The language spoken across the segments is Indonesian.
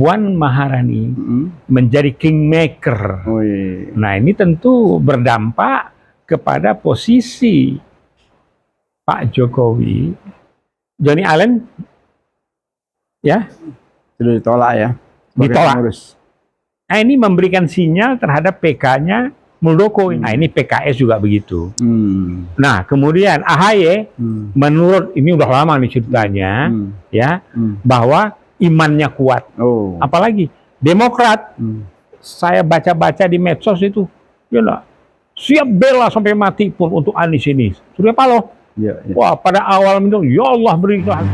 Puan Maharani menjadi kingmaker. Nah, ini tentu berdampak kepada posisi Pak Jokowi. Johnny Allen ya sudah ditolak ya. Ditolak. Nah, ini memberikan sinyal terhadap PK-nya Muldoko. Nah, ini PKS juga begitu. Nah, kemudian AHY menurut, ini udah lama nih ceritanya, ya, bahwa imannya kuat. Apalagi Demokrat, saya baca-baca di medsos itu, ya enggak, siap bela sampai mati pun untuk Anies ini. Surya Paloh. Wah, pada awal itu, ya Allah berikan.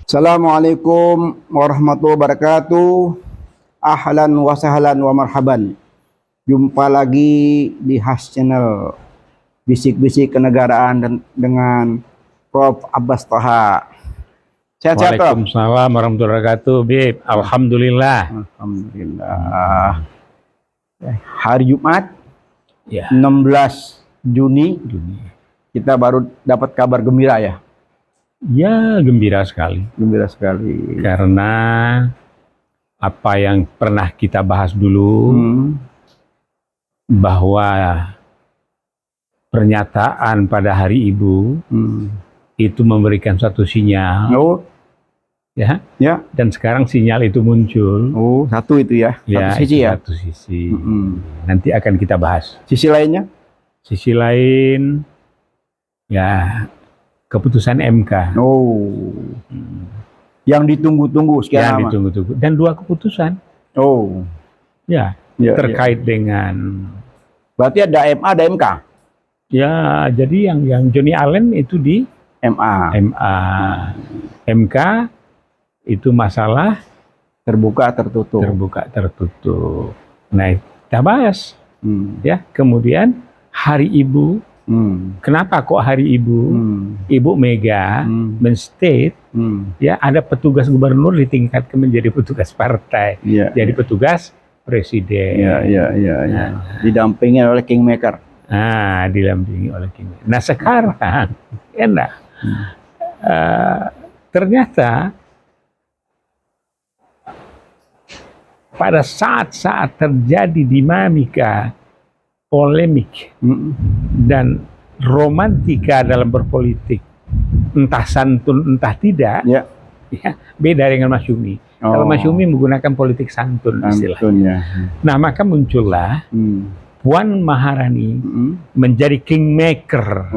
Assalamualaikum warahmatullahi wabarakatuh. Ahlan wa sahlan wa marhaban. Jumpa lagi di Has Channel, bisik-bisik kenegaraan dan dengan Prof. Abbas Thaha. Sehat-sehat, Prof? Waalaikumsalam warahmatullahi wabarakatuh, Bib. Alhamdulillah. Alhamdulillah. Hari Jumat, Ya. 16 Juni, kita baru dapat kabar gembira ya. Ya, gembira sekali. Gembira sekali. Karena apa yang pernah kita bahas dulu, bahwa pernyataan pada Hari Ibu itu memberikan satu sinyal, ya. Dan sekarang sinyal itu muncul. Satu itu ya, satu sisi ya. Satu sisi. Nanti akan kita bahas. Sisi lainnya? Sisi lain, ya, keputusan MK. Yang ditunggu-tunggu sekian lama. Yang ditunggu-tunggu. Dan dua keputusan. Ya, terkait dengan. Berarti ada MA, ada MK. Ya, jadi yang Johnny Allen itu di MA. MK itu masalah terbuka tertutup. Terbuka tertutup. Nah, kita bahas. Ya, kemudian Hari Ibu. Kenapa kok Hari Ibu? Ibu Mega men-state, ya, ada petugas gubernur ditingkatkan menjadi petugas partai, jadi petugas presiden. Didampingi oleh kingmaker. Didampingi oleh kingmaker. Nah, sekarang enak. Ternyata pada saat-saat terjadi dinamika polemik dan romantika dalam berpolitik, entah santun entah tidak, ya, beda dengan Mas Yumi. Kalau Mas Yumi menggunakan politik santun istilahnya. Nah, maka muncullah Puan Maharani menjadi kingmaker.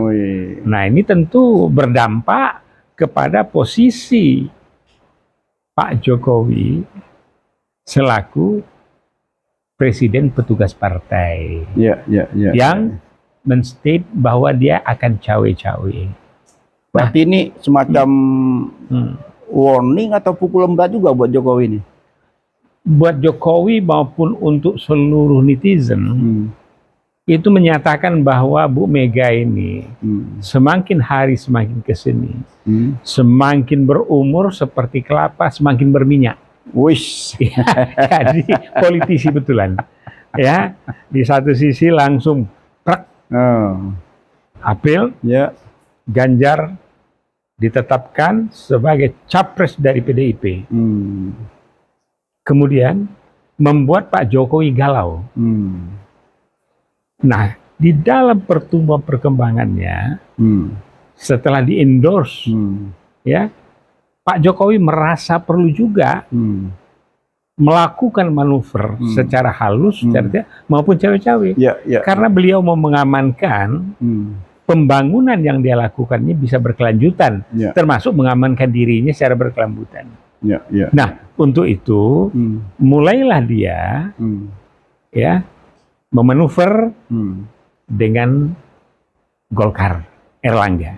Nah, ini tentu berdampak kepada posisi Pak Jokowi selaku presiden petugas partai, yang men-state bahwa dia akan cawe-cawe. Berarti ini semacam warning atau pukulan berat juga buat Jokowi ini? Buat Jokowi maupun untuk seluruh netizen, itu menyatakan bahwa Bu Mega ini semakin hari semakin kesini, semakin berumur seperti kelapa, semakin berminyak. Jadi politisi betulan, ya. Di satu sisi langsung April, Ganjar ditetapkan sebagai capres dari PDIP. Kemudian membuat Pak Jokowi galau. Nah, di dalam pertumbuhan perkembangannya, setelah di-endorse, ya, Pak Jokowi merasa perlu juga melakukan manuver secara halus, maupun cawe-cawe, karena beliau mau mengamankan pembangunan yang dia lakukannya bisa berkelanjutan, termasuk mengamankan dirinya secara berkelanjutan. Nah, untuk itu mulailah dia ya memanuver dengan Golkar, Erlangga.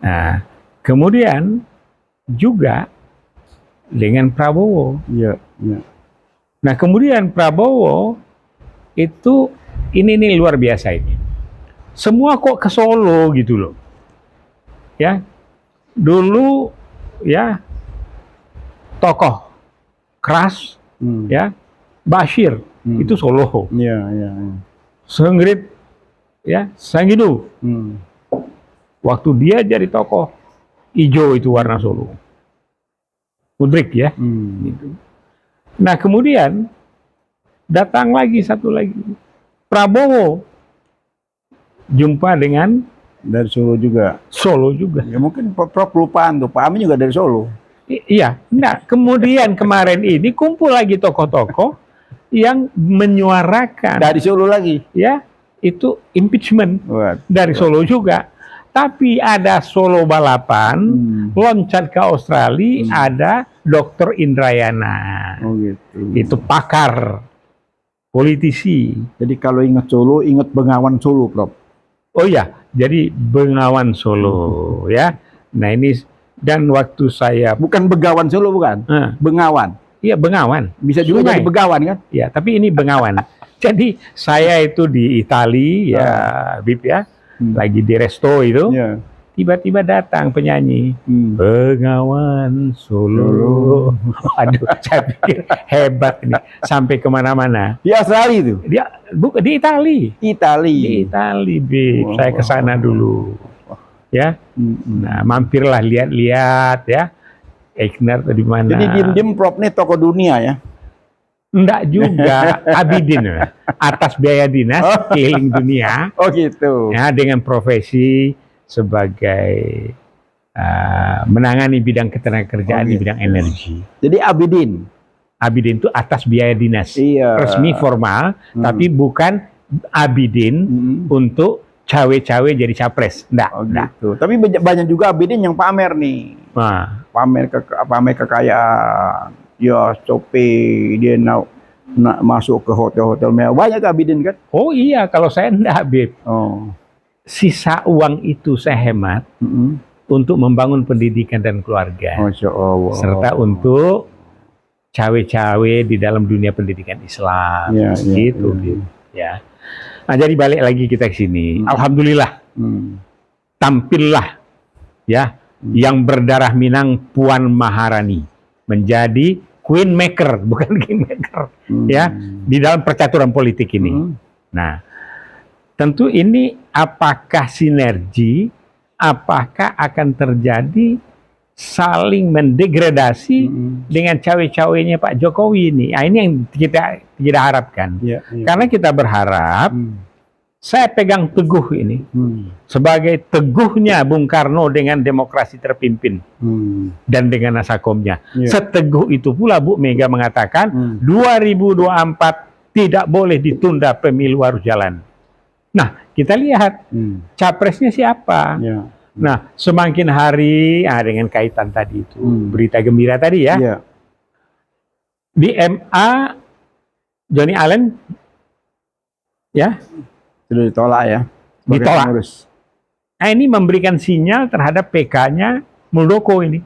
Nah, kemudian juga dengan Prabowo. Nah, kemudian Prabowo itu ini luar biasa ini. Semua kok ke Solo gitu loh. Ya. Dulu ya tokoh keras, ya, Bashir itu Solo, Senggrit, ya, Sanginu, waktu dia jadi tokoh hijau itu warna Solo, Mudrik ya, gitu. Nah kemudian datang lagi satu lagi, Prabowo jumpa dengan dari Solo juga. Ya mungkin Prof lupaan tuh, Pak Amin juga dari Solo. Iya, nah kemudian kemarin ini kumpul lagi tokoh-tokoh yang menyuarakan dari Solo lagi, ya, itu impeachment dari Solo juga. Tapi ada Solo balapan, loncat ke Australia, ada Dr. Indrayana, itu pakar, politisi. Jadi kalau ingat Solo, ingat Bengawan Solo, Prof. Oh iya, jadi Bengawan Solo, ya. Nah ini. Dan waktu saya bukan Begawan Solo, bukan, Bengawan. Iya, Bengawan. Bisa juga jadi Begawan kan? Iya, tapi ini Bengawan. Jadi saya itu di Itali, ya, Bib ya, lagi di resto itu, tiba-tiba datang penyanyi, Bengawan Solo. Aduh, saya pikir hebat ini, sampai kemana-mana. Di Australia itu? Dia bukan di Itali. Di Itali, Bib. Saya ke sana dulu. Ya, nah mampirlah lihat-lihat ya, Eichner di mana. Jadi diem-diem Prof nih tokoh dunia ya? Enggak juga, Abidin, atas biaya dinas keliling dunia. Oh gitu. Ya, dengan profesi sebagai menangani bidang ketenagakerjaan di bidang energi. Jadi Abidin itu atas biaya dinas, resmi formal, tapi bukan Abidin untuk cawe-cawe jadi capres, enggak. Gitu. Tapi banyak juga Abidin yang pamer nih, pamer kekayaan, ya Shopee, dia masuk ke hotel-hotel mewah, banyak Abidin kan? Oh iya, kalau saya enggak, Bib. Sisa uang itu saya hemat untuk membangun pendidikan dan keluarga, Masya Allah. serta untuk cawe-cawe di dalam dunia pendidikan Islam, gitu, Bib. Ya. Nah, jadi balik lagi kita ke sini. Alhamdulillah, tampillah ya yang berdarah Minang, Puan Maharani menjadi queen maker, bukan king maker, ya, di dalam percaturan politik ini. Nah, tentu ini apakah sinergi, apakah akan terjadi saling mendegradasi dengan cawe-cawenya Pak Jokowi ini. Nah, ini yang kita tidak harapkan. Karena kita berharap, saya pegang teguh ini, sebagai teguhnya Bung Karno dengan demokrasi terpimpin dan dengan nasakomnya. Seteguh itu pula Bu Mega mengatakan 2024 tidak boleh ditunda, pemilu harus jalan. Nah, kita lihat capresnya siapa. Nah, semakin hari, dengan kaitan tadi itu, berita gembira tadi ya, di MA, Johnny Allen, ya, sudah ditolak ya, ditolak. Nah, ini memberikan sinyal terhadap PK-nya Muldoko ini,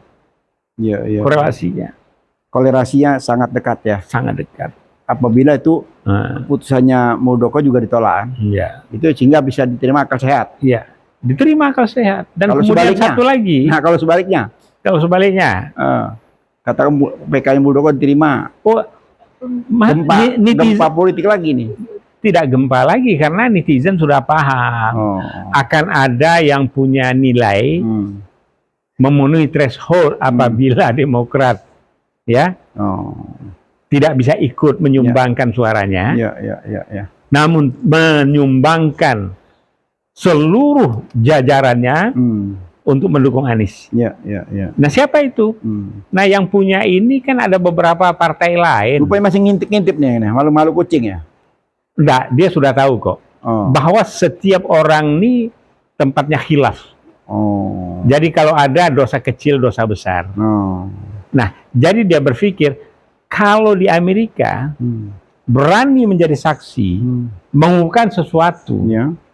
korelasinya sangat dekat ya, sangat dekat. Apabila itu putusannya Muldoko juga ditolak, itu sehingga bisa diterima akal sehat. Diterima akal sehat. Dan kalau kemudian satu lagi. Nah, kalau sebaliknya? Kalau sebaliknya. Katakan PK Muldoko diterima. Gempa politik lagi nih. Tidak gempa lagi, karena netizen sudah paham. Akan ada yang punya nilai memenuhi threshold apabila Demokrat tidak bisa ikut menyumbangkan suaranya. Namun menyumbangkan seluruh jajarannya untuk mendukung Anies. Nah, siapa itu? Nah, yang punya ini kan ada beberapa partai lain. Rupanya masih ngintip-ngintip nih, malu-malu kucing ya? Enggak, dia sudah tahu kok. Bahwa setiap orang ini tempatnya khilaf. Jadi kalau ada dosa kecil, dosa besar. Nah, jadi dia berpikir, kalau di Amerika berani menjadi saksi, mengungkapkan sesuatu,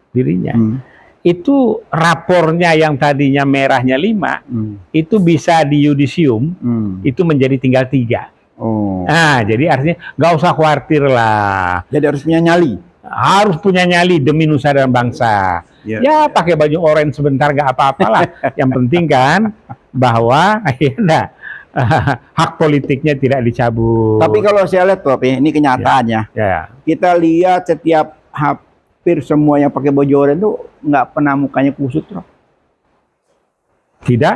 dirinya, itu rapornya yang tadinya merahnya 5, itu bisa di yudisium, itu menjadi tinggal 3. Nah, jadi artinya nggak usah khawatir lah. Jadi harus punya nyali. Harus punya nyali demi nusa dan bangsa. Pakai baju oranye sebentar nggak apa-apalah. Yang penting kan bahwa hak politiknya tidak dicabut. Tapi kalau saya lihat Prof, ini kenyataannya. Ya. Kita lihat setiap hampir semua yang pakai baju oranye itu nggak pernah mukanya kusut, Prof. Tidak?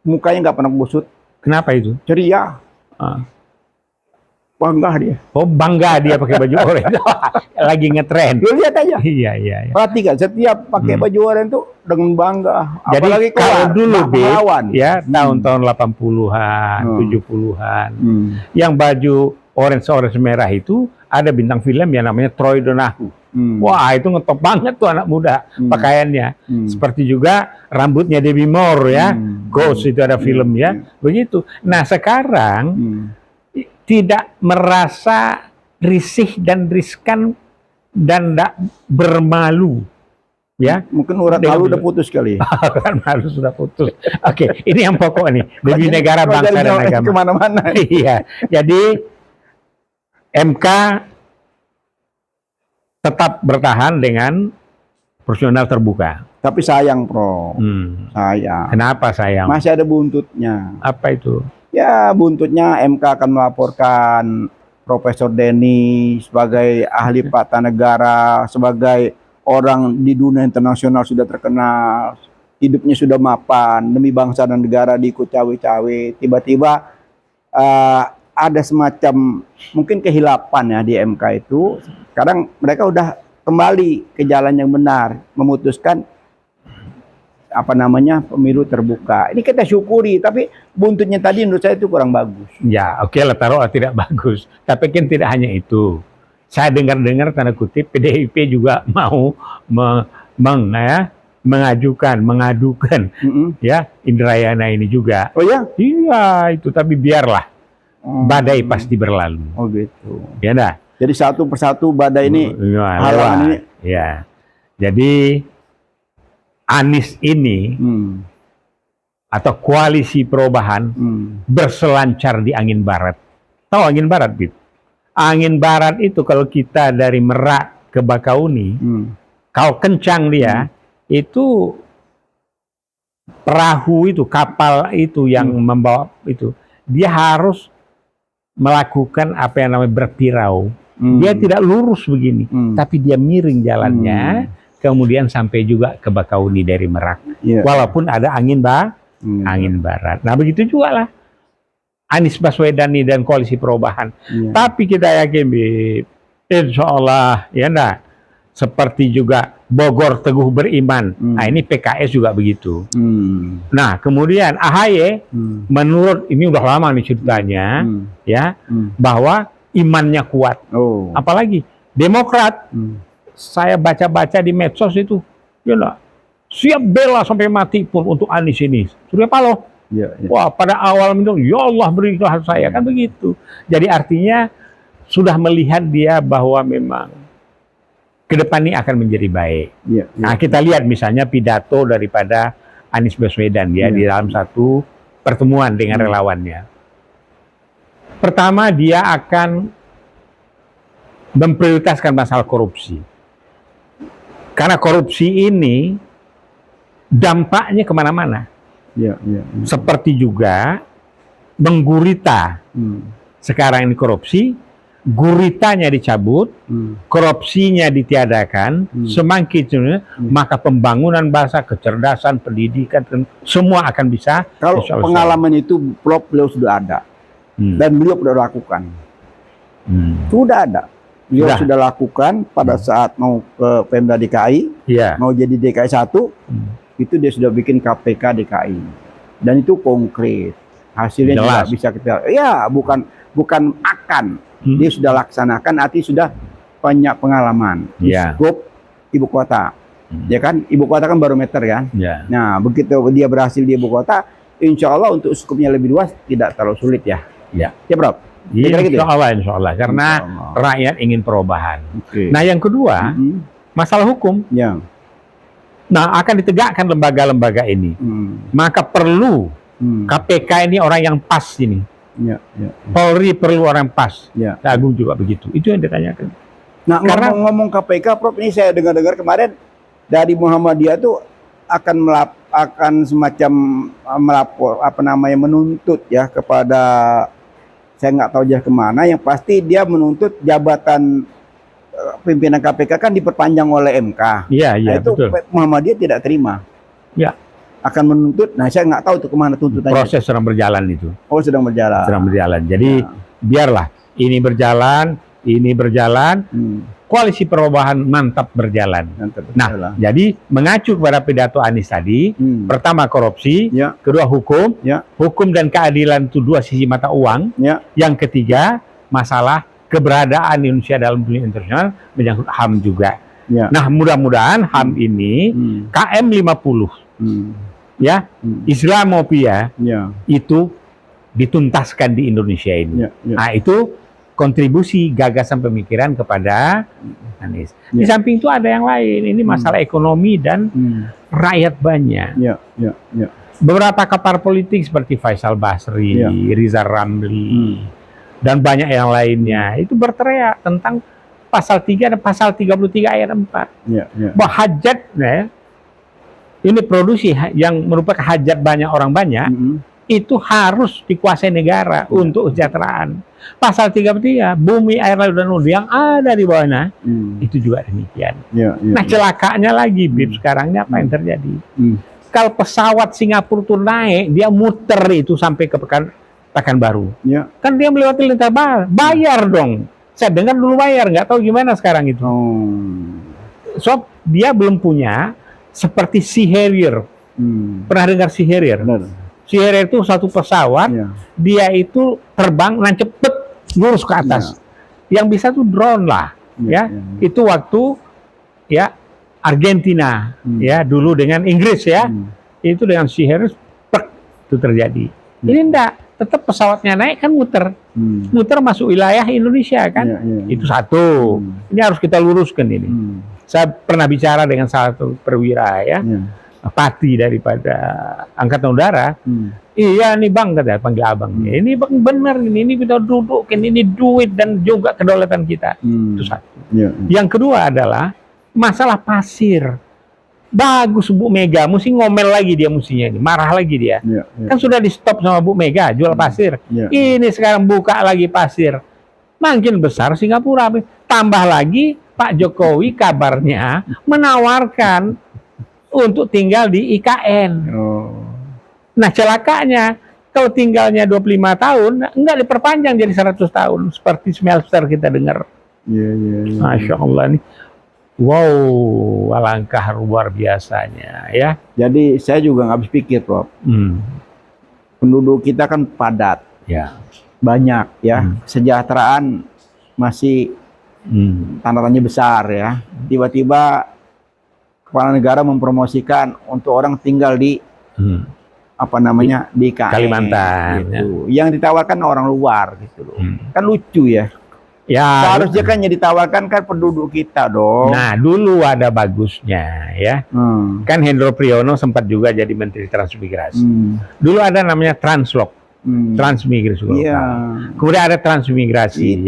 Mukanya nggak pernah kusut. Kenapa itu? Ceria. Bangga dia. Oh, bangga dia pakai baju oranye. Lagi ngetren. Lu lihat aja. Iya. Perhatikan, setiap pakai baju oranye itu dengan bangga. Jadi apalagi kalau dulu pahlawan. Ya, tahun-tahun 80-an, 70-an. Yang baju orange merah itu ada bintang film yang namanya Troy Donahue. Wah, itu ngetop banget tuh anak muda pakaiannya. Seperti juga rambutnya Debbie Moore ya. Ghost itu ada film ya. Begitu. Nah, sekarang tidak merasa risih dan riskan dan tidak bermalu. Ya, mungkin urat malu udah putus kali. Urat malu sudah putus. Oke, ini yang pokok nih. Demi negara, bangsa dan agama. Kemana-mana. Iya. Jadi MK tetap bertahan dengan proporsional terbuka. Tapi sayang, Prof. Sayang. Kenapa sayang? Masih ada buntutnya. Apa itu? Ya, buntutnya MK akan melaporkan Profesor Denny sebagai ahli tata negara, sebagai orang di dunia internasional sudah terkenal, hidupnya sudah mapan, demi bangsa dan negara diikut cawe-cawe. Tiba-tiba ada semacam mungkin kehilapan ya di MK itu. Sekarang mereka udah kembali ke jalan yang benar, memutuskan pemilu terbuka. Ini kita syukuri, tapi buntutnya tadi menurut saya itu kurang bagus. Ya, oke lah, taruh tidak bagus. Tapi kan tidak hanya itu. Saya dengar-dengar tanda kutip PDIP juga mau mengadukan ya Indrayana ini juga. Oh ya? Iya, itu tapi biarlah. Badai pasti berlalu. Oh gitu. Ya dah. Jadi satu persatu badai ini halangan ini. Ya. Jadi Anies ini atau koalisi perubahan berselancar di angin barat. Tahu angin barat, Bib? Angin barat itu kalau kita dari Merak ke Bakauni, kalau kencang dia, itu perahu itu, kapal itu yang membawa itu, dia harus melakukan apa yang namanya berpirau. Dia tidak lurus begini, tapi dia miring jalannya. Kemudian sampai juga ke Bakauni dari Merak, walaupun ada angin barat. Nah begitu juga lah Anies Baswedan dan koalisi perubahan. Tapi kita yakin, insya Allah ya enggak. Seperti juga Bogor Teguh Beriman. Nah ini PKS juga begitu. Nah kemudian AHY, menurut ini udah lama nih ceritanya, ya bahwa imannya kuat. Apalagi Demokrat. Saya baca-baca di medsos itu, ya enggak, siap bela sampai mati pun untuk Anies ini. Surya Paloh. Wah, pada awal itu, ya Allah berilah saya, kan begitu. Jadi artinya sudah melihat dia bahwa memang ke depan ini akan menjadi baik. Nah, kita lihat misalnya pidato daripada Anies Baswedan ya di dalam satu pertemuan dengan relawannya. Pertama, dia akan memprioritaskan masalah korupsi. Karena korupsi ini dampaknya kemana-mana. Seperti juga menggurita. Sekarang ini korupsi, guritanya dicabut, korupsinya ditiadakan, semakin maka pembangunan bangsa, kecerdasan, pendidikan, semua akan bisa. Kalau pengalaman itu beliau sudah ada. Dan beliau sudah lakukan. Sudah ada. Beliau sudah lakukan pada saat mau ke Pemda DKI, mau jadi DKI 1, itu dia sudah bikin KPK DKI. Dan itu konkret. Hasilnya juga bisa kita, ya bukan akan. Dia sudah laksanakan, artinya sudah banyak pengalaman. Di skop ibu kota. Ya kan, ibu kota kan barometer kan. Nah, begitu dia berhasil di ibu kota, insya Allah untuk skupnya lebih luas tidak terlalu sulit ya. Ya Prof? Insya Allah, karena rakyat ingin perubahan. Nah yang kedua, masalah hukum. Nah akan ditegakkan lembaga-lembaga ini. Maka perlu KPK ini orang yang pas ini. Polri perlu orang pas. Agung juga begitu. Itu yang ditanyakan. Nah ngomong-ngomong KPK, Prof, ini saya dengar-dengar kemarin dari Muhammadiyah tuh akan akan semacam melapor menuntut ya kepada, saya nggak tahu dia kemana, yang pasti dia menuntut jabatan pimpinan KPK kan diperpanjang oleh MK. Iya, iya, nah, itu betul. Muhammadiyah tidak terima. Ya. Akan menuntut. Nah, saya nggak tahu itu kemana tuntutannya. Proses sedang berjalan itu. Oh, sedang berjalan. Sedang berjalan. Jadi biarlah ini berjalan, koalisi perubahan mantap berjalan. Nah, jadi mengacu kepada pidato Anies tadi, pertama korupsi, kedua hukum, hukum dan keadilan itu dua sisi mata uang, yang ketiga masalah keberadaan Indonesia dalam dunia internasional menyangkut HAM juga. Nah, mudah-mudahan HAM ini KM 50 Islamopia itu dituntaskan di Indonesia ini. Nah, itu kontribusi gagasan pemikiran kepada Anies. Di samping itu ada yang lain. Ini masalah ekonomi dan rakyat banyak. Beberapa kapal politik seperti Faisal Basri, Rizal Ramli, dan banyak yang lainnya itu berteriak tentang pasal 3 dan pasal 33 ayat 4. Bahwa hajat, ini produksi yang merupakan hajat banyak orang banyak, itu harus dikuasai negara untuk kesejahteraan. Pasal 33, bumi, air, laut, dan udara yang ada di bawahnya, itu juga demikian. Nah, celakanya lagi, Bib, sekarang ini apa yang terjadi? Kalau pesawat Singapura itu naik, dia muter itu sampai ke Pekanbaru. Kan dia melewati lintas bayar dong. Saya dengar dulu bayar, nggak tahu gimana sekarang itu. So, dia belum punya seperti Sea Harrier. Pernah dengar Sea Harrier? Sea Harrier itu satu pesawat, dia itu terbang nancep lurus ke atas. Yang bisa tuh drone lah, Itu waktu Argentina, dulu dengan Inggris itu dengan Sea Harrier itu terjadi. Ini enggak, tetap pesawatnya naik kan muter masuk wilayah Indonesia kan, itu satu. Ini harus kita luruskan ini. Saya pernah bicara dengan salah satu perwira Pati daripada Angkatan Udara. Iya nih Bang, kata panggil abang. Ini Bang benar ini kita dudukin, ini duit dan juga kedaulatan kita. Itu satu. Yang kedua adalah masalah pasir. Bagus Bu Mega, mesti ngomel lagi dia mestinya ini, marah lagi dia. Kan sudah di stop sama Bu Mega jual pasir. Ini sekarang buka lagi pasir. Makin besar Singapura. Tambah lagi Pak Jokowi kabarnya menawarkan untuk tinggal di IKN. Nah, celakanya kalau tinggalnya 25 tahun, enggak diperpanjang jadi 100 tahun seperti smelter kita dengar. Masya Allah nih. Wow, alangkah luar biasanya ya. Jadi saya juga nggak habis pikir, Prof. Penduduk kita kan padat, banyak kesejahteraan masih tanda tanya besar ya. Tiba-tiba kepala negara mempromosikan untuk orang tinggal di di IKN, Kalimantan. Gitu. Yang ditawarkan orang luar gitu loh. Kan lucu ya. Seharusnya kan yang ditawarkan kan penduduk kita dong. Nah, dulu ada bagusnya ya. Kan Hendro Priyono sempat juga jadi Menteri Transmigrasi. Dulu ada namanya Translok, Transmigrasi. Kemudian ada Transmigrasi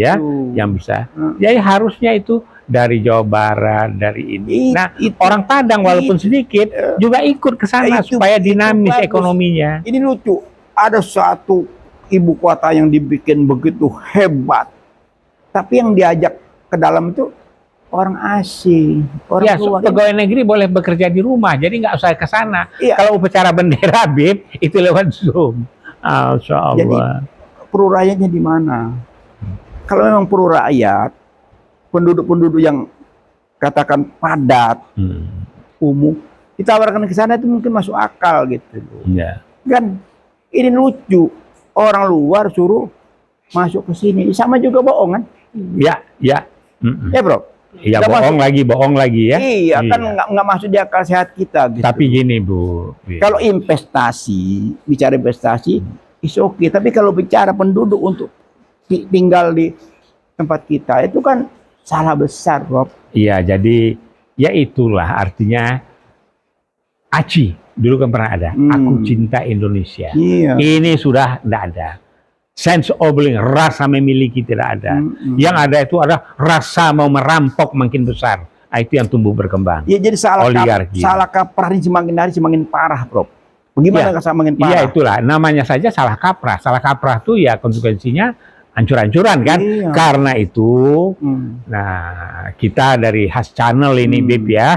yang bisa. Jadi harusnya itu dari Jawa Barat, dari ini. Nah, orang Padang walaupun sedikit juga ikut ke sana supaya dinamis ekonominya. Ini lucu. Ada satu ibu kota yang dibikin begitu hebat. Tapi yang diajak ke dalam itu orang asing, orang luar. Pegawai negeri boleh bekerja di rumah, jadi nggak usah ke sana. Kalau upacara bendera, Bib, itu lewat Zoom. Masya Allah. Jadi peru rakyatnya di mana? Kalau memang peru rakyat, penduduk-penduduk yang katakan padat, umum, ditawarkan ke sana itu mungkin masuk akal gitu. Kan ini lucu, orang luar suruh masuk ke sini, sama juga bohong kan? Ya Bro. Iya, bohong lagi ya. Iya, kan nggak masuk di akal sehat kita. Gitu. Tapi gini Bu, kalau bicara investasi, is okay. Tapi kalau bicara penduduk untuk tinggal di tempat kita, itu kan salah besar, Rob. Iya, jadi ya itulah artinya ACI dulu kan pernah ada. Aku cinta Indonesia. Ini sudah tidak ada. Sense of belonging, rasa memiliki tidak ada. Yang ada itu ada rasa mau merampok makin besar. itu yang tumbuh berkembang. Ya, jadi oligarki. Salah kaprah ini semakin hari semakin parah, Prof. Bagaimana semakin parah? Iya, itulah namanya saja salah kaprah. Salah kaprah tuh ya konsekuensinya hancur-hancuran kan. Iya. Karena itu, nah kita dari Has Channel ini, Bib ya,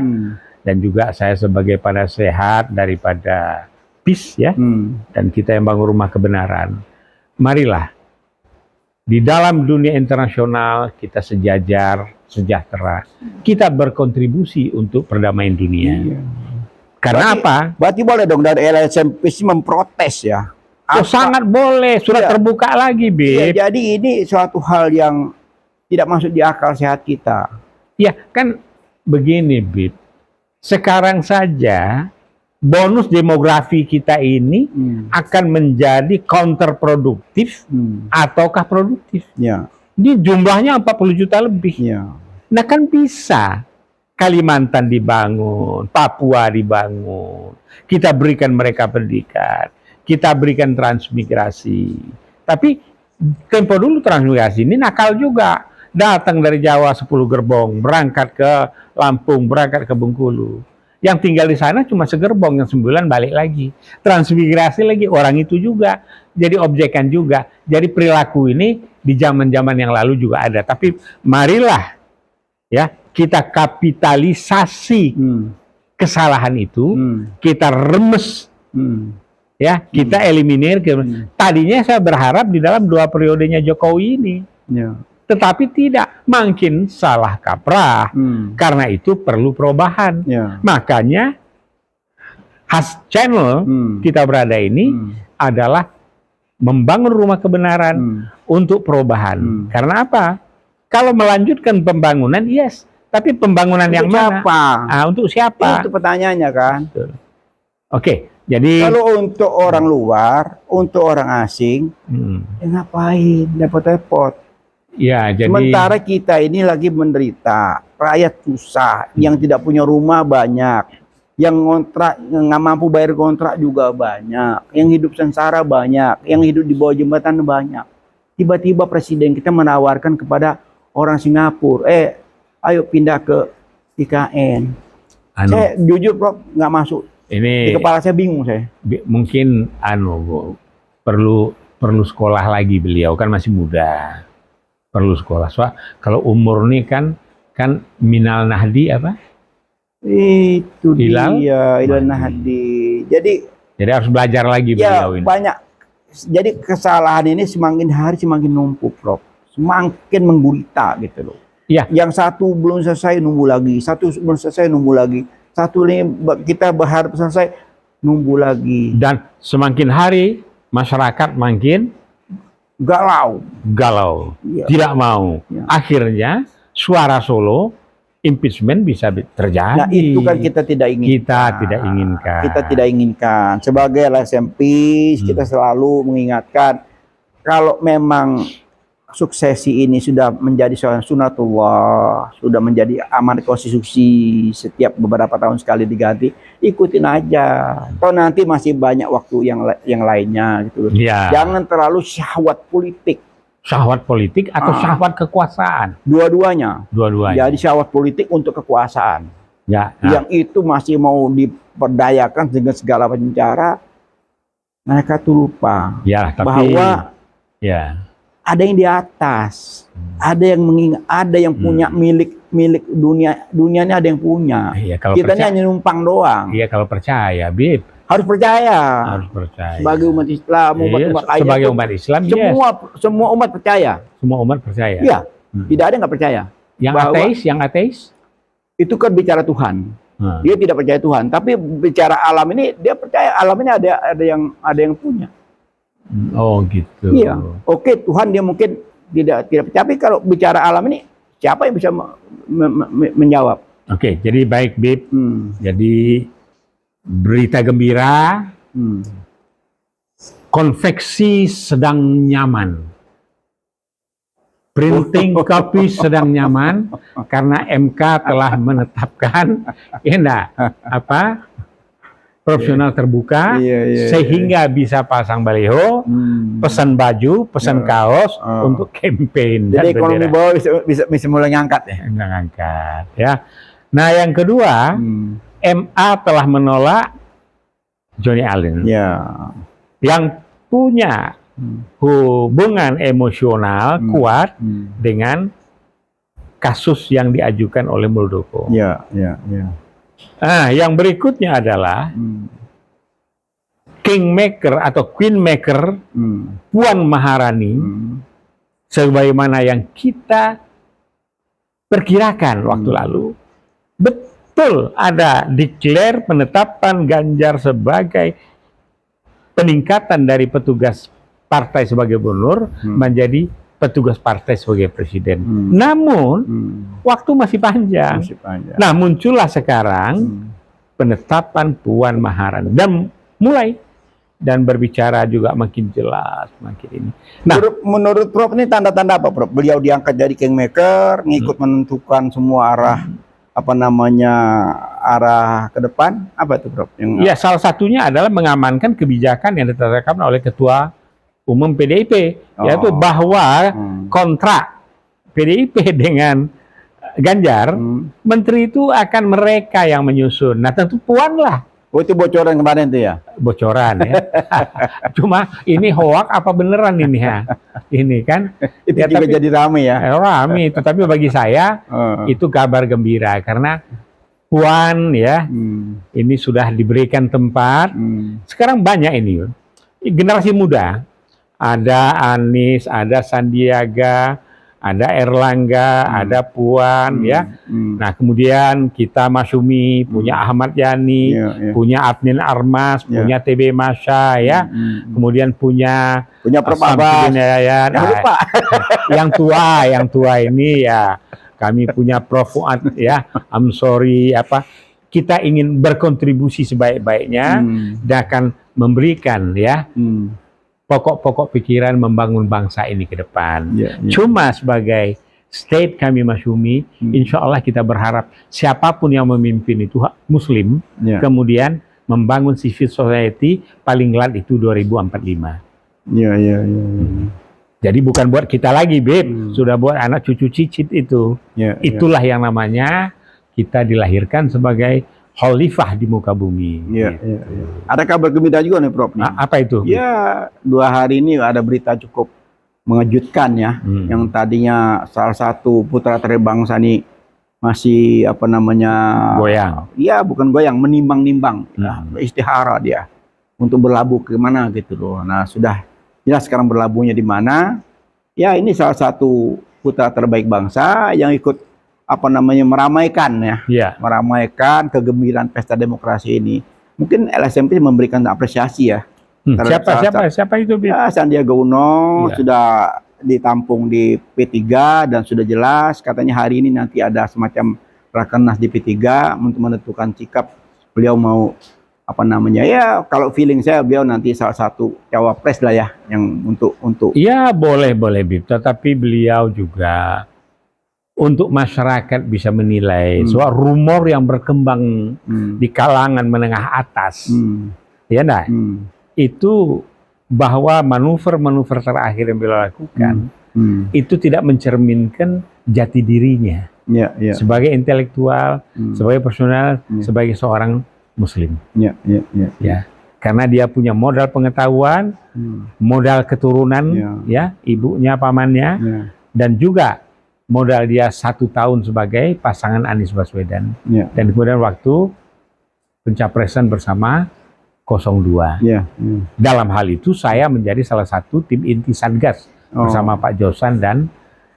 dan juga saya sebagai penasehat daripada PIS ya, dan kita yang bangun rumah kebenaran. Marilah di dalam dunia internasional kita sejajar, sejahtera. Kita berkontribusi untuk perdamaian dunia. Iya. Karena apa? Berarti boleh dong dari LSM PIS memprotes ya? Oh, sangat boleh. Sudah terbuka lagi, Bib. Ya, jadi ini suatu hal yang tidak masuk di akal sehat kita. Ya, kan begini, Bib. Sekarang saja bonus demografi kita ini akan menjadi counterproduktif ataukah produktif. Ya. Ini jumlahnya 40 juta lebih. Ya. Nah kan bisa Kalimantan dibangun, Papua dibangun, kita berikan mereka pendidikan, kita berikan transmigrasi. Tapi tempo dulu transmigrasi ini nakal juga. Datang dari Jawa 10 gerbong, berangkat ke Lampung, berangkat ke Bengkulu. Yang tinggal di sana cuma segerbong, yang 9 balik lagi. Transmigrasi lagi, orang itu juga jadi objekan juga. Jadi perilaku ini di zaman-zaman yang lalu juga ada. Tapi marilah ya kita kapitalisasi kesalahan itu, kita remes, ya kita eliminir. Tadinya saya berharap di dalam 2 periodenya Jokowi ini. Ya. Tetapi tidak, makin salah kaprah. Karena itu perlu perubahan. Ya. Makanya Has Channel kita berada ini adalah membangun rumah kebenaran untuk perubahan. Karena apa? Kalau melanjutkan pembangunan, yes. Tapi pembangunan untuk yang siapa? Mana? Ah, untuk siapa? Itu pertanyaannya kan. Oke, jadi kalau untuk orang luar, untuk orang asing, ya ngapain repot-repot? Ya, jadi sementara kita ini lagi menderita, rakyat susah, yang tidak punya rumah banyak, yang ngontrak nggak mampu bayar kontrak juga banyak, yang hidup sengsara banyak, yang hidup di bawah jembatan banyak. Tiba-tiba presiden kita menawarkan kepada orang Singapura, ayo pindah ke IKN. Saya jujur, Prof, nggak masuk. Ini di kepala saya bingung saya. Mungkin perlu sekolah lagi, beliau kan masih muda. Perlu sekolah. Soal kalau umur nih kan minal nahdi apa? Itu Ilal Nahdi. Jadi harus belajar lagi beliau ini. Banyak. Jadi kesalahan ini semakin hari semakin numpuk, Prof. Semakin menggurita gitu loh. Ya. Yang satu belum selesai nunggu lagi, satu belum selesai nunggu lagi, satu ini kita berharap selesai nunggu lagi. Dan semakin hari masyarakat makin galau, ya. Tidak mau. Ya. Akhirnya suara Solo impeachment bisa terjadi. Nah itu kan kita tidak inginkan. Kita tidak inginkan. Sebagai LSM PIS kita selalu mengingatkan kalau memang suksesi ini sudah menjadi sunatullah, sudah menjadi amanat konstitusi, setiap beberapa tahun sekali diganti, ikutin aja. Atau nanti masih banyak waktu yang lainnya gitu. Ya. Jangan terlalu syahwat politik. Syahwat politik atau syahwat kekuasaan? Dua-duanya. Dua-duanya. Jadi syahwat politik untuk kekuasaan. Ya. Yang itu masih mau diperdayakan dengan segala macam cara, mereka tuh lupa. Ya, tapi bahwa ada yang di atas, ada yang ada yang punya milik dunianya ada yang punya. Iya, kalau kita ini hanya numpang doang. Iya, kalau percaya, Bib. Harus percaya. Harus percaya. Sebagai umat Islam, sebagai umat Islam, semua umat percaya. Semua umat percaya. Iya, tidak ada yang nggak percaya. Yang ateis itu kan bicara Tuhan. Dia tidak percaya Tuhan, tapi bicara alam ini dia percaya alam ini ada yang punya. Oh gitu. Iya. Oke, Tuhan dia mungkin tidak percaya. Tapi kalau bicara alam ini, siapa yang bisa menjawab? Oke, jadi baik, Bib. Jadi berita gembira, konveksi sedang nyaman, printing copy sedang nyaman karena MK telah menetapkan profesional terbuka, sehingga bisa pasang baliho, pesan baju, pesan kaos untuk campaign. Jadi ekonomi bawah bisa mulai ngangkat ya? Ngangkat ya. Nah, yang kedua, MA telah menolak Johnny Allen. Ya. Yang punya hubungan emosional kuat dengan kasus yang diajukan oleh Muldoko. Ya. Nah, yang berikutnya adalah Kingmaker atau Queenmaker Puan Maharani, sebagaimana yang kita perkirakan waktu lalu, betul ada declare penetapan Ganjar sebagai peningkatan dari petugas partai sebagai gubernur menjadi petugas partai sebagai presiden. Namun waktu masih panjang. Nah, muncullah sekarang penetapan Puan Maharani dan berbicara juga makin jelas, makin ini. Nah, menurut Prof ini tanda-tanda apa, Prof? Beliau diangkat jadi kingmaker, ngikut menentukan semua arah arah ke depan, apa itu, Prof? Ya, salah satunya adalah mengamankan kebijakan yang ditetapkan oleh Ketua Umum PDIP, yaitu bahwa kontrak PDIP dengan Ganjar, menteri itu akan mereka yang menyusun. Nah, tentu Puan lah. Oh, itu bocoran kemarin tuh ya? Bocoran ya. Cuma ini hoak apa beneran ini ya? Ini kan. Itu ya, juga jadi rame ya? Rame, tetapi bagi saya itu kabar gembira. Karena Puan ya, ini sudah diberikan tempat. Sekarang banyak ini. Generasi muda. Ada Anies, ada Sandiaga, ada Erlangga, ada Puan, ya. Nah, kemudian kita Masyumi, punya Ahmad Yani, punya Adnin Armas, punya TB Masya, ya. Kemudian punya Prof Abbas. Ya, lupa. yang tua ini ya. Kami punya Prof Fuad, ya. I'm sorry, apa. Kita ingin berkontribusi sebaik-baiknya dan akan memberikan, ya. Pokok-pokok pikiran membangun bangsa ini ke depan. Cuma sebagai state kami Masyumi, insya Allah kita berharap siapapun yang memimpin itu Muslim, kemudian membangun civil society paling lat itu 2045. Jadi bukan buat kita lagi, Beb, sudah buat anak cucu cicit itu. Itulah yang namanya kita dilahirkan sebagai khalifah di muka bumi. Ada kabar gembira juga nih, Prof. Apa itu? Ya, 2 hari ini ada berita cukup mengejutkan ya. Yang tadinya salah satu putra terbaik bangsa ini masih apa namanya goyang. Iya, bukan goyang, menimbang-nimbang. Istihara dia untuk berlabuh ke mana gitu loh. Nah, sudah jelas sekarang berlabuhnya di mana. Ya, ini salah satu putra terbaik bangsa yang ikut apa namanya meramaikan ya, meramaikan kegembiraan pesta demokrasi ini. Mungkin LSMP memberikan apresiasi ya. Siapa itu? Ya, Sandiaga Uno sudah ditampung di P3 dan sudah jelas katanya hari ini nanti ada semacam rakernas di P3 untuk menentukan sikap beliau mau apa namanya ya, kalau feeling saya beliau nanti salah satu cawapres lah ya yang untuk Iya, boleh Bib, tetapi beliau juga untuk masyarakat bisa menilai soal rumor yang berkembang di kalangan menengah atas, ya nah, itu bahwa manuver-manuver terakhir yang beliau lakukan itu tidak mencerminkan jati dirinya sebagai intelektual, sebagai personal, sebagai seorang Muslim. Ya, karena dia punya modal pengetahuan, modal keturunan, ya, ibunya, pamannya, dan juga modal dia 1 tahun sebagai pasangan Anies Baswedan, dan kemudian waktu pencapresan bersama 02. Dalam hal itu saya menjadi salah satu tim inti Satgas bersama Pak Josan dan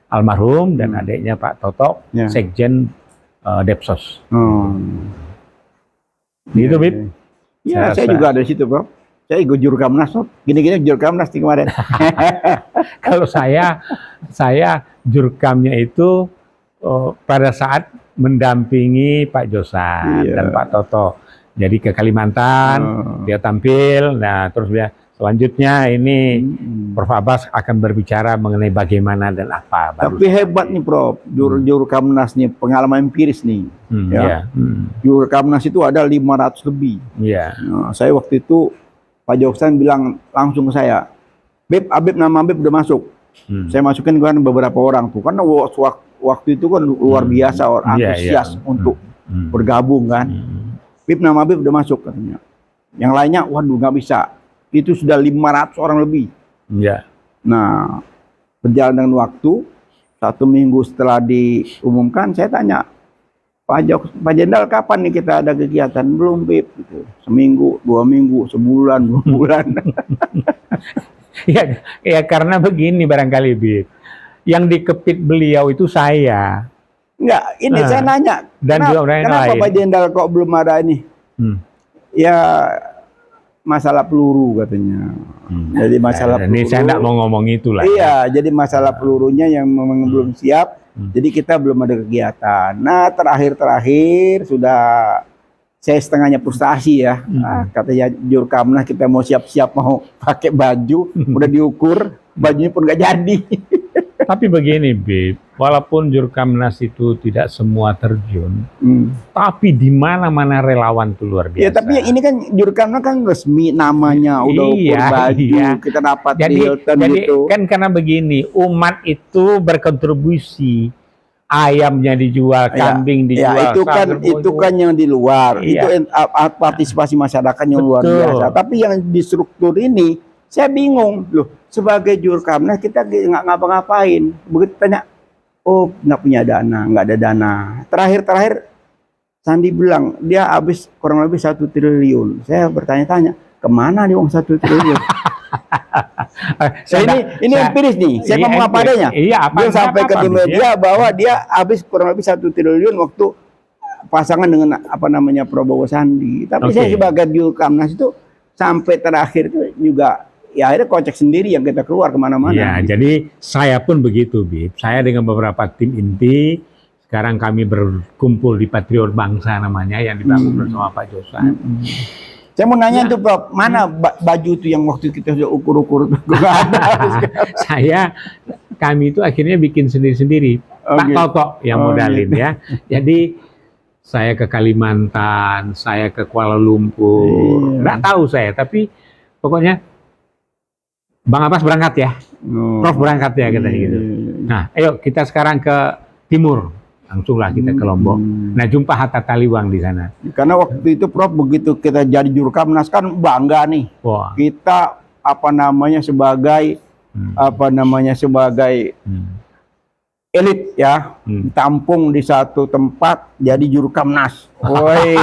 almarhum dan adiknya Pak Toto, Sekjen Depsos. Gitu, Bib. Ya, saya juga ada di situ, Bro. Saya ikut Jurkamnas, gini-gini Jurkamnas di kemarin. Kalau saya Jurkamnya itu pada saat mendampingi Pak Josan dan Pak Toto. Jadi ke Kalimantan, dia tampil, nah terus dia selanjutnya ini Prof Abbas akan berbicara mengenai bagaimana dan apa. Tapi hebat nih Prof, Jurkamnas nih, pengalaman empiris nih. Jurkamnas itu ada 500 lebih. Nah, saya waktu itu Pak Josan bilang langsung ke saya, Abib, nama Abib udah masuk. Saya masukin kan beberapa orang tuh, karena waktu itu kan luar biasa orang antusias untuk bergabung kan. Bib, nama Bib udah masuk katanya. Yang lainnya, waduh nggak bisa. Itu sudah 500 orang lebih. Ya. Nah, berjalan dengan waktu, 1 minggu setelah diumumkan, saya tanya, Pak Jenderal, kapan nih kita ada kegiatan? Belum, Bib. Gitu. Seminggu, 2 minggu, sebulan, 2 bulan. Ya karena begini barangkali, Bib. Yang dikepit beliau itu saya. Enggak, ini saya nanya. Dan kenapa Pak Jenderal kok belum ada ini? Ya, masalah peluru katanya. Jadi masalah peluru. Ini saya enggak mau ngomong itulah. Iya, jadi masalah pelurunya yang memang belum siap. Jadi kita belum ada kegiatan. Nah, terakhir sudah saya setengahnya frustasi ya. Katanya Jurkamnas kita mau siap-siap mau pakai baju, udah diukur, bajunya pun nggak jadi. Tapi begini, Bib, walaupun Jurkamnas itu tidak semua terjun, tapi di mana-mana relawan itu luar biasa. Ya, tapi ini kan Jurkamnas kan resmi namanya, udah ukur baju, kita dapat di Hilton gitu. Kan karena begini, umat itu berkontribusi, ayamnya dijual, kambing dijual. Itu kan yang di luar, itu partisipasi masyarakat yang luar biasa. Tapi yang di struktur ini, saya bingung loh. Sebagai Jurkamnas kita nggak ngapa-ngapain. Begitu tanya, oh nggak punya dana, nggak ada dana. Terakhir Sandi bilang dia habis kurang lebih 1 triliun. Saya bertanya-tanya, kemana nih uang 1 triliun? ini empiris nih. Saya ngomong apa adanya. Iya, dia sampaikan di media bahwa dia habis kurang lebih 1 triliun waktu pasangan dengan Prabowo Sandi. Tapi saya sebagai Jurkamnas itu sampai terakhir itu juga. Ya akhirnya kocek sendiri yang kita keluar kemana-mana. Ya, jadi saya pun begitu, Bib. Saya dengan beberapa tim inti, sekarang kami berkumpul di Patriot Bangsa namanya, yang dibangun bersama Pak Josan. Saya mau nanya tuh, Prof, mana baju itu yang waktu kita sudah ukur-ukur tuh? Kami itu akhirnya bikin sendiri-sendiri. Pak Toto yang modalin ya. Jadi saya ke Kalimantan, saya ke Kuala Lumpur. Nggak tahu saya, tapi pokoknya Bang Abbas berangkat ya, Prof berangkat ya katanya gitu. Nah, ayo kita sekarang ke timur, langsunglah kita ke Lombok. Nah, jumpa Hatta Taliwang di sana. Karena waktu itu Prof begitu kita jadi Jurkamnas kan bangga nih. Wah. Kita sebagai elit ya, tampung di satu tempat jadi Jurkamnas. Woi,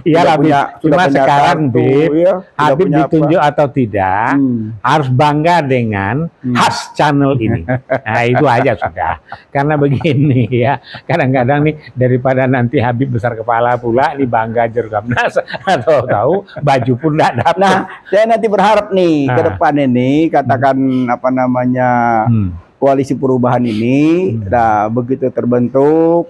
iyalah, cuma sekarang Bib, Habib ditunjuk atau tidak, harus bangga dengan khas channel ini. Nah, itu aja sudah. Karena begini ya, kadang-kadang nih daripada nanti Habib besar kepala pula, ini bangga Jurkamnas atau tahu baju pun tidak dapat. Nah, saya nanti berharap nih ke depan ini katakan koalisi perubahan ini, begitu terbentuk,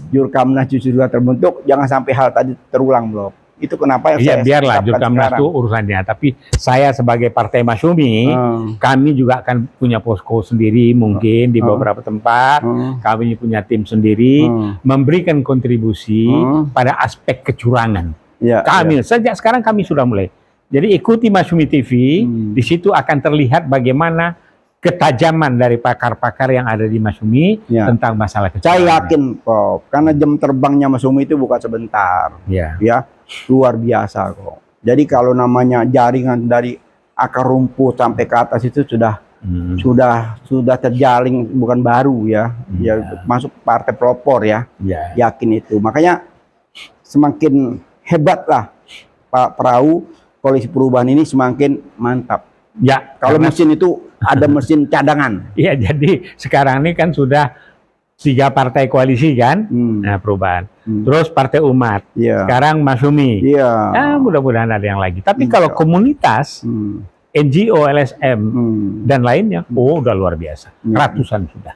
Jurkamnas sudah terbentuk, jangan sampai hal tadi terulang, Bro. Itu kenapa saya biarlah Jurkamnas itu urusannya. Tapi saya sebagai Partai Masyumi, kami juga akan punya posko sendiri mungkin di beberapa tempat. Kami punya tim sendiri, memberikan kontribusi pada aspek kecurangan. Sejak sekarang kami sudah mulai. Jadi ikuti Masyumi TV, di situ akan terlihat bagaimana ketajaman dari pakar-pakar yang ada di Masyumi tentang masalah kecurangan. Saya yakin, Prof, karena jam terbangnya Masyumi itu bukan sebentar, ya luar biasa kok. Jadi kalau namanya jaringan dari akar rumput sampai ke atas itu sudah terjalin, bukan baru ya, masuk partai pelopor ya, yakin itu. Makanya semakin hebatlah Pak Perahu. Koalisi perubahan ini semakin mantap. Ya, kalau mesin itu ada mesin cadangan. Iya, jadi sekarang ini kan sudah 3 partai koalisi kan, nah perubahan. Terus Partai Umat. Sekarang Masyumi. Ya, mudah-mudahan ada yang lagi. Tapi kalau komunitas, NGO, LSM dan lainnya, udah luar biasa. Ratusan sudah.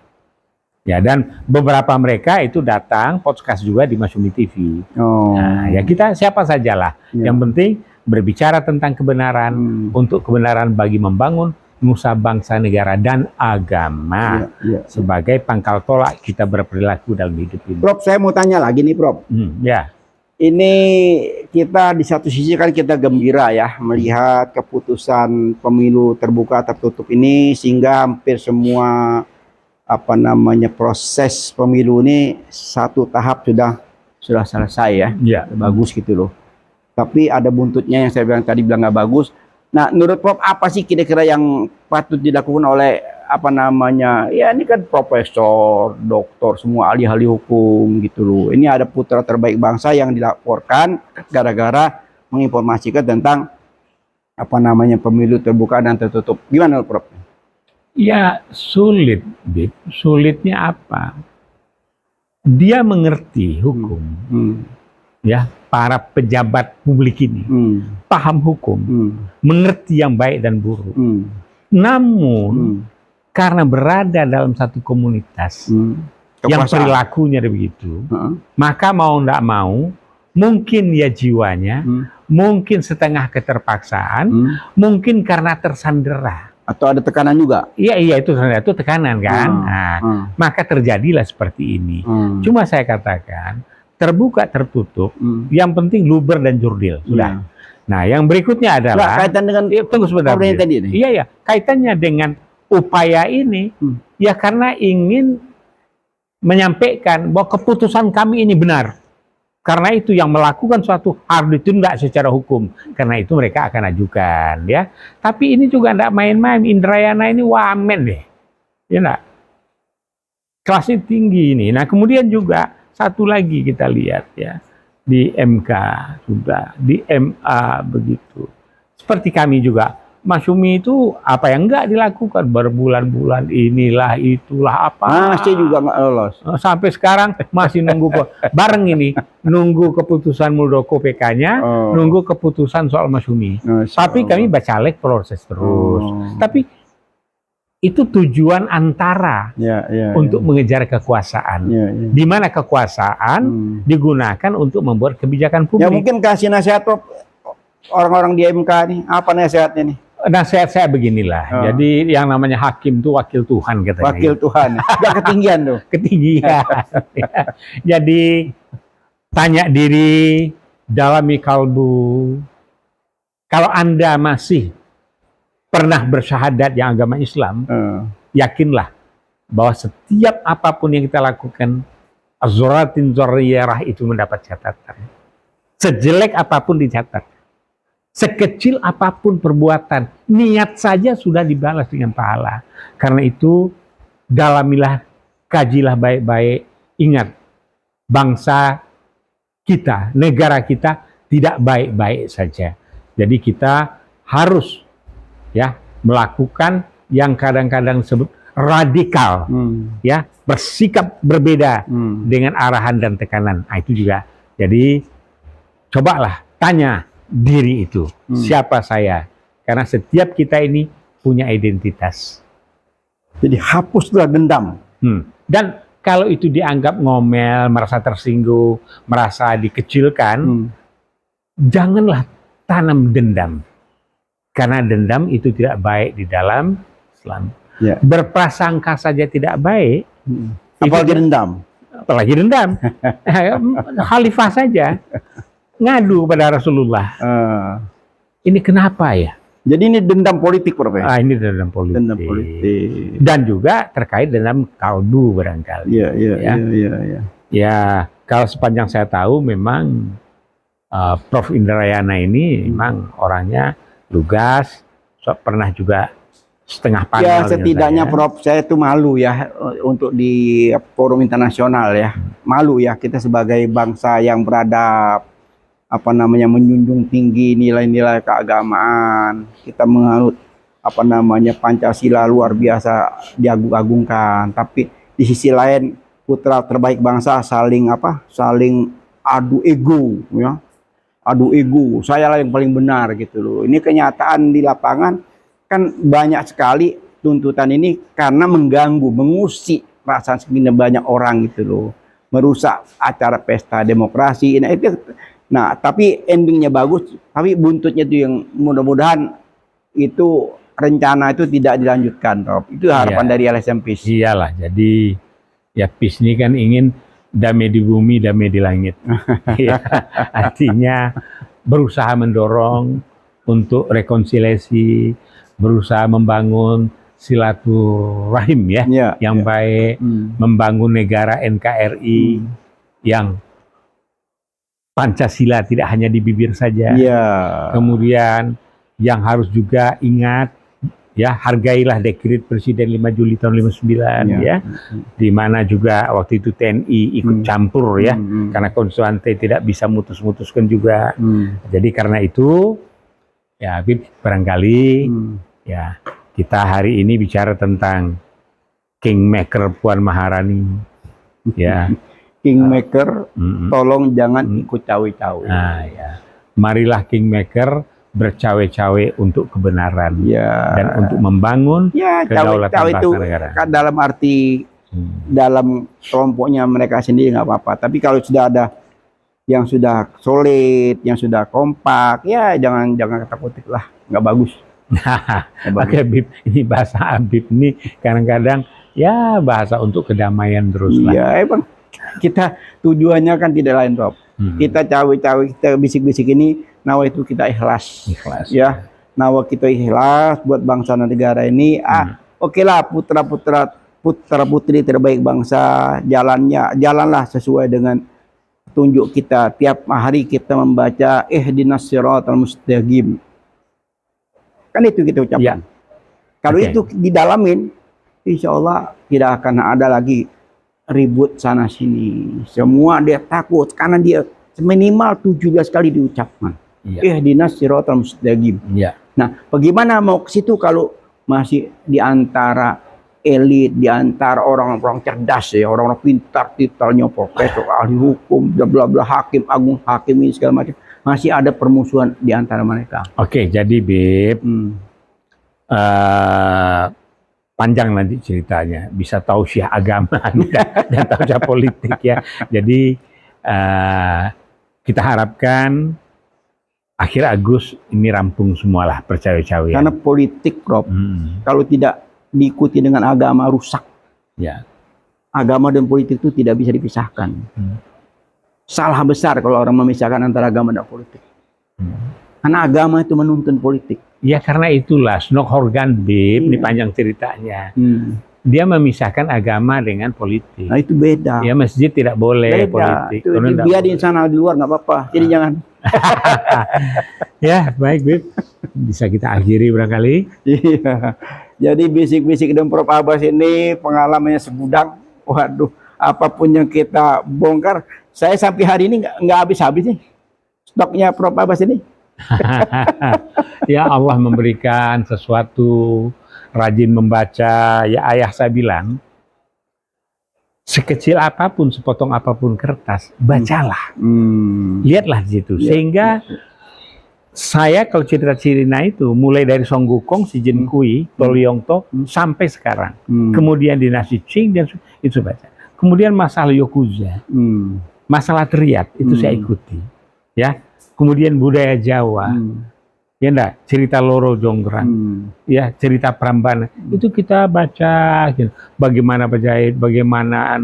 Ya, dan beberapa mereka itu datang podcast juga di Masyumi TV. Nah, ya kita siapa sajalah. Yang penting berbicara tentang kebenaran, untuk kebenaran bagi membangun nusa bangsa negara dan agama sebagai pangkal tolak kita berperilaku dalam hidup ini. Prof, saya mau tanya lagi nih, Prof. Ini kita di satu sisi kan kita gembira ya melihat keputusan pemilu terbuka tertutup ini, sehingga hampir semua proses pemilu ini satu tahap sudah selesai ya. Ya. Bagus gitu loh. Tapi ada buntutnya yang saya tadi bilang nggak bagus. Nah, menurut Prof apa sih kira-kira yang patut dilakukan oleh ya ini kan profesor, doktor, semua ahli-ahli hukum gitu loh. Ini ada putra terbaik bangsa yang dilaporkan gara-gara menginformasikan tentang pemilu terbuka dan tertutup. Gimana Prof? Ya sulit, Bib. Sulitnya apa? Dia mengerti hukum, ya, para pejabat publik ini paham hukum, mengerti yang baik dan buruk. Namun karena berada dalam satu komunitas yang perilakunya begitu, maka mau tidak mau, mungkin ya jiwanya, mungkin setengah keterpaksaan, mungkin karena tersandera. Atau ada tekanan juga? Iya itu tekanan kan. Maka terjadilah seperti ini. Cuma saya katakan terbuka tertutup, yang penting luber dan jurdil sudah. Nah, yang berikutnya adalah kaitan dengan tunggu sebentar. Tadi ini. Iya, kaitannya dengan upaya ini ya karena ingin menyampaikan bahwa keputusan kami ini benar. Karena itu yang melakukan suatu harus ditindak secara hukum. Karena itu mereka akan ajukan, ya. Tapi ini juga tidak main-main. Indrayana ini wamen deh, ya enggak? Kelasnya tinggi ini. Nah, kemudian juga satu lagi kita lihat ya di MK sudah, di MA begitu. Seperti kami juga. Masyumi itu apa yang enggak dilakukan berbulan-bulan, inilah itulah apa. Masih juga nggak lolos. Sampai sekarang masih nunggu bareng ini, nunggu keputusan Muldoko PK-nya, nunggu keputusan soal Masyumi. Tapi kami bacalek proses terus. Tapi itu tujuan antara untuk mengejar kekuasaan. Di mana kekuasaan digunakan untuk membuat kebijakan publik. Ya mungkin kasih nasihat orang-orang di MK nih, apa nasihatnya nih? Nasihat saya beginilah, jadi yang namanya hakim itu wakil Tuhan katanya. Wakil Tuhan, gak ketinggian tuh. Ketinggian. Jadi tanya diri, dalami kalbu. Kalau Anda masih pernah bersyahadat yang agama Islam, yakinlah bahwa setiap apapun yang kita lakukan, az-zuratin dzarriyarah itu mendapat catatan. Sejelek apapun dicatat. Sekecil apapun perbuatan, niat saja sudah dibalas dengan pahala. Karena itu, dalamilah, kajilah baik-baik. Ingat, bangsa kita, negara kita tidak baik-baik saja. Jadi kita harus ya melakukan yang kadang-kadang disebut radikal, ya, bersikap berbeda dengan arahan dan tekanan. Nah, itu juga. Jadi cobalah tanya diri itu, siapa saya? Karena setiap kita ini punya identitas. Jadi hapuslah dendam. Dan kalau itu dianggap ngomel, merasa tersinggung, merasa dikecilkan, janganlah tanam dendam. Karena dendam itu tidak baik di dalam Islam. Berprasangka saja tidak baik. Apalagi dendam. Apalagi dendam. Khalifah saja ngadu pada Rasulullah. Ini kenapa ya? Jadi ini dendam politik, Prof. Ini dendam politik. Dendam politik. Dan juga terkait dendam kalbu barangkali. Iya. Ya, kalau sepanjang saya tahu memang Prof. Indrayana ini memang orangnya lugas, pernah juga setengah panel. Ya, setidaknya Prof, saya itu malu ya untuk di forum internasional ya. Malu ya kita sebagai bangsa yang beradab, menjunjung tinggi nilai-nilai keagamaan, kita menganut Pancasila luar biasa diagung-agungkan, tapi di sisi lain putra terbaik bangsa saling adu ego ya. Adu ego, saya lah yang paling benar gitu loh. Ini kenyataan di lapangan kan banyak sekali tuntutan ini karena mengganggu, mengusik perasaan sekian banyak orang gitu loh. Merusak acara pesta demokrasi. Nah, tapi endingnya bagus, tapi buntutnya itu yang mudah-mudahan itu rencana itu tidak dilanjutkan, Prof. Itu harapan dari LSM PIS. Iyalah, jadi ya PIS ini kan ingin damai di bumi, damai di langit. Ya, artinya berusaha mendorong untuk rekonsiliasi, berusaha membangun silaturahim yang baik, membangun negara NKRI yang Pancasila tidak hanya di bibir saja. Kemudian yang harus juga ingat, hargailah dekret Presiden 5 Juli tahun 59 di mana juga waktu itu TNI ikut campur karena konstituante tidak bisa mutus-mutuskan juga. Jadi karena itu Habib barangkali kita hari ini bicara tentang Kingmaker Puan Maharani Kingmaker, tolong jangan ikut cawe-cawe. Marilah Kingmaker bercawe-cawe untuk kebenaran dan untuk membangun kedaulatan bangsa negara. Kan dalam arti dalam kelompoknya mereka sendiri nggak apa-apa. Tapi kalau sudah ada yang sudah solid, yang sudah kompak, jangan kata-kutik lah, nggak bagus. Oke, Habib, ini bahasa Habib ini kadang-kadang bahasa untuk kedamaian terus lah. Iya, emang kita tujuannya kan tidak lain, Rob. Kita cawe-cawe, kita bisik-bisik ini, nawa itu kita ikhlas. Nawa kita ikhlas buat bangsa dan negara ini. Oke lah, putra-putri terbaik bangsa, jalanlah sesuai dengan tunjuk kita. Tiap hari kita membaca ihdinas siratal mustaqim. Kan itu kita ucapkan. Kalau itu didalamin, insya Allah tidak akan ada lagi ribut sana sini. Semua dia takut karena dia minimal 17 kali diucapkan. Ihdinas siratal mustaqim. Nah, bagaimana mau ke situ kalau masih di antara elit, di antara orang-orang cerdas orang-orang pintar, titelnya profesor, ahli hukum, bla bla hakim agung, hakim ini segala macam. Masih ada permusuhan di antara mereka. Oke, jadi Bib, panjang nanti ceritanya. Bisa tausiah agama dan tausiah politik Jadi kita harapkan akhir Agustus ini rampung semualah percawe-cawe. Karena politik, Rob, kalau tidak diikuti dengan agama rusak. Agama dan politik itu tidak bisa dipisahkan. Salah besar kalau orang memisahkan antara agama dan politik. Karena agama itu menuntun politik. Karena itulah Snok-Horgan, Bib, ini panjang ceritanya. Dia memisahkan agama dengan politik. Nah, itu beda. Masjid tidak boleh politik. Dia di sana di luar nggak apa-apa. Jadi jangan. Baik, Bib. Bisa kita akhiri barangkali. Jadi bisik-bisik dan Prof Abbas ini pengalamannya segudang. Waduh, apapun yang kita bongkar, saya sampai hari ini nggak habis-habis nih stoknya Prof Abbas ini. Allah memberikan sesuatu, rajin membaca. Ayah saya bilang, sekecil apapun, sepotong apapun kertas, bacalah. Lihatlah di situ. Sehingga saya kalau cerita Cirina itu, mulai dari Song Gukong, Si Jin Kui, Tolyongto, sampai sekarang. Kemudian dinasti Qing, dan itu baca. Kemudian masalah Yokuza, masalah Triad, itu saya ikuti. Kemudian budaya Jawa, cerita Loro Jonggrang, cerita Prambanan, itu kita baca. Bagaimana penjahit, bagaimana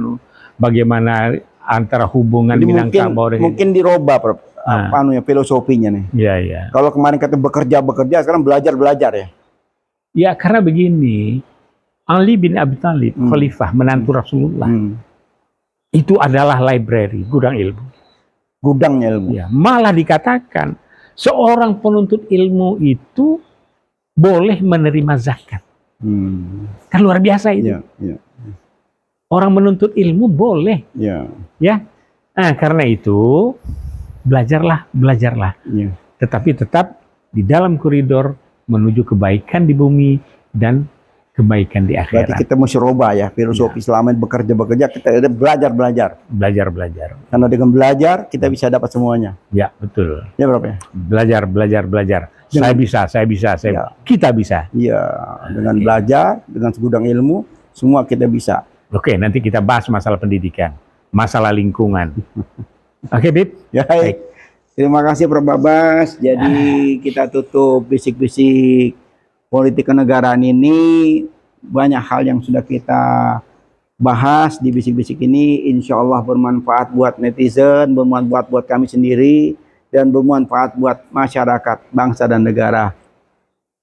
antara hubungan Minangkabau. Mungkin dirubah, Prof. Filosofinya nih. Kalau kemarin kata bekerja, sekarang belajar ya. Karena begini, Ali bin Abi Thalib, Khalifah, menantu Rasulullah, itu adalah library, gudang ilmu. Gudangnya ilmu. Malah dikatakan seorang penuntut ilmu itu boleh menerima zakat. Kan luar biasa itu. Orang menuntut ilmu boleh. Nah, karena itu belajarlah. Tetapi tetap di dalam koridor menuju kebaikan di bumi dan kebaikan di akhirat. Berarti kita mesti rubah filosofi selama bekerja, kita belajar. Karena dengan belajar kita bisa dapat semuanya. Betul. Berapa Belajar. Saya bisa. Kita bisa. Dengan belajar, dengan segudang ilmu, semua kita bisa. Oke, nanti kita bahas masalah pendidikan, masalah lingkungan. Oke, Bib. Baik. Terima kasih Prof Abbas. Jadi kita tutup bisik-bisik politik kenegaraan ini. Banyak hal yang sudah kita bahas di bisik-bisik ini. Insya Allah bermanfaat buat netizen, bermanfaat buat kami sendiri, dan bermanfaat buat masyarakat, bangsa dan negara.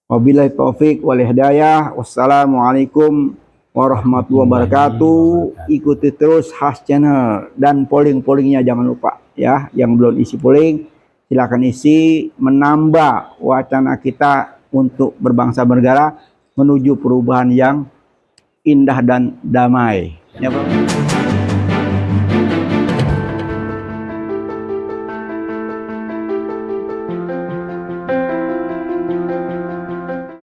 Wabillahi taufik wal hidayah. Wassalamualaikum warahmatullahi wabarakatuh. Ikuti terus Khas Channel dan polling-pollingnya jangan lupa ya. Yang belum isi polling silakan isi, menambah wacana kita untuk berbangsa bernegara menuju perubahan yang indah dan damai. Ya, Bang.